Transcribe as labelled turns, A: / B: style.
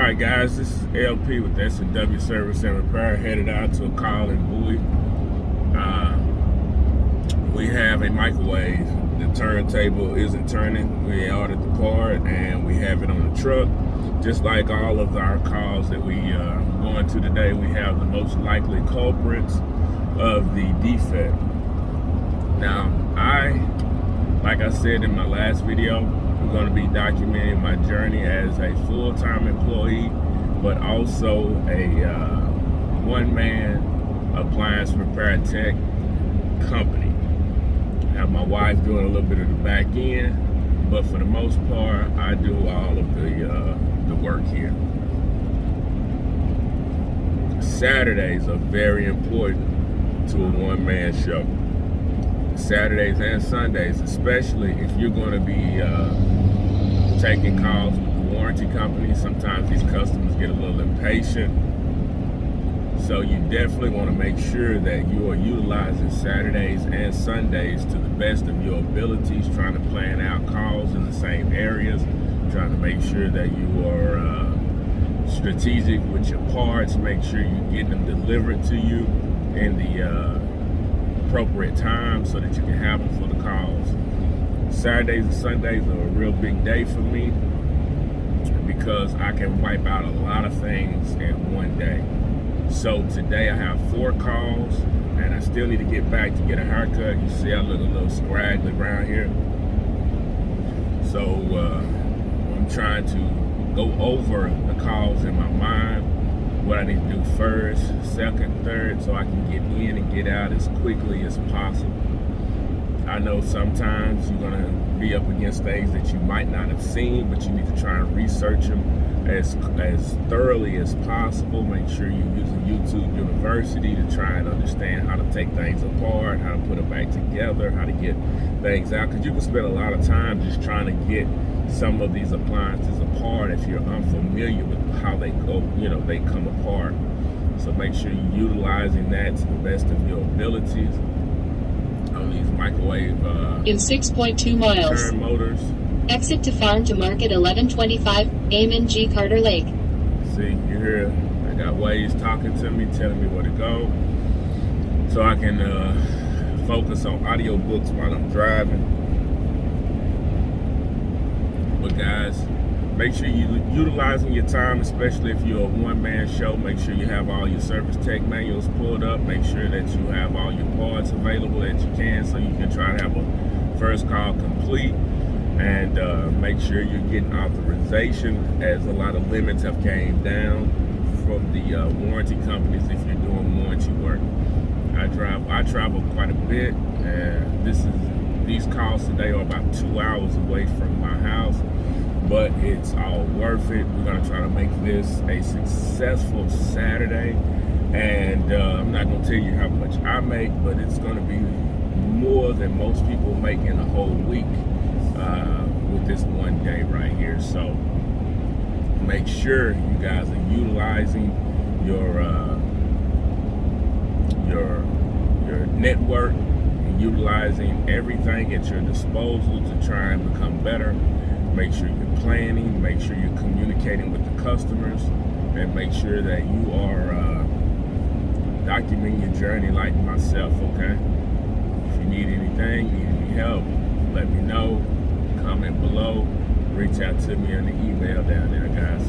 A: Alright guys, this is LP with S&W Service and Repair, headed out to a call in Bowie. We have a microwave. The turntable isn't turning. We ordered the part and we have it on the truck. Just like all of our calls that we go into today, we have the most likely culprits of the defect. Now, like I said in my last video, I'm going to be documenting my journey as a full-time employee, but also a one-man appliance repair tech company. I have my wife doing a little bit of the back end, but for the most part, I do all of the work here. Saturdays are very important to a one-man show. Saturdays and Sundays, especially if you're going to be taking calls with the warranty companies. Sometimes these customers get a little impatient, so you definitely want to make sure that you are utilizing Saturdays and Sundays to the best of your abilities, trying to plan out calls in the same areas, trying to make sure that you are strategic with your parts, make sure you get them delivered to you in the appropriate time so that you can have them for the calls. Saturdays and Sundays are a real big day for me because I can wipe out a lot of things in one day. So today I have 4 calls and I still need to get back to get a haircut. You see I look a little scraggly around here. So I'm trying to go over the calls in my mind, what I need to do first, second, third, so I can get in and get out as quickly as possible. I know sometimes you're gonna be up against things that you might not have seen, but you need to try and research them as thoroughly as possible. Make sure you're using YouTube University to try and understand how to take things apart, how to put them back together, how to get things out, because you can spend a lot of time just trying to get some of these appliances apart if you're unfamiliar with how they go, they come apart. So make sure you're utilizing that to the best of your abilities on these microwave
B: in 6.2 miles
A: turn motors.
B: Exit to farm to market 1125 Amen G. Carter Lake.
A: See, you hear I got Waze talking to me, telling me where to go, so I can focus on audiobooks while I'm driving. But guys, make sure you're utilizing your time, especially if you're a one-man show. Make sure you have all your service tech manuals pulled up. Make sure that you have all your parts available that you can, so you can try to have a first call complete. And make sure you're getting authorization, as a lot of limits have came down from the warranty companies if you're doing warranty work. I travel quite a bit, and these calls today are about 2 hours away from my house, but it's all worth it. We're gonna try to make this a successful Saturday, and I'm not gonna tell you how much I make, but it's gonna be more than most people make in a whole week with this one day right here. So make sure you guys are utilizing your network and utilizing everything at your disposal to try and become better. Make sure you're planning, make sure you're communicating with the customers, and make sure that you are documenting your journey like myself, okay? If you need anything, need any help, let me know. Comment below, reach out to me on the email down there, guys.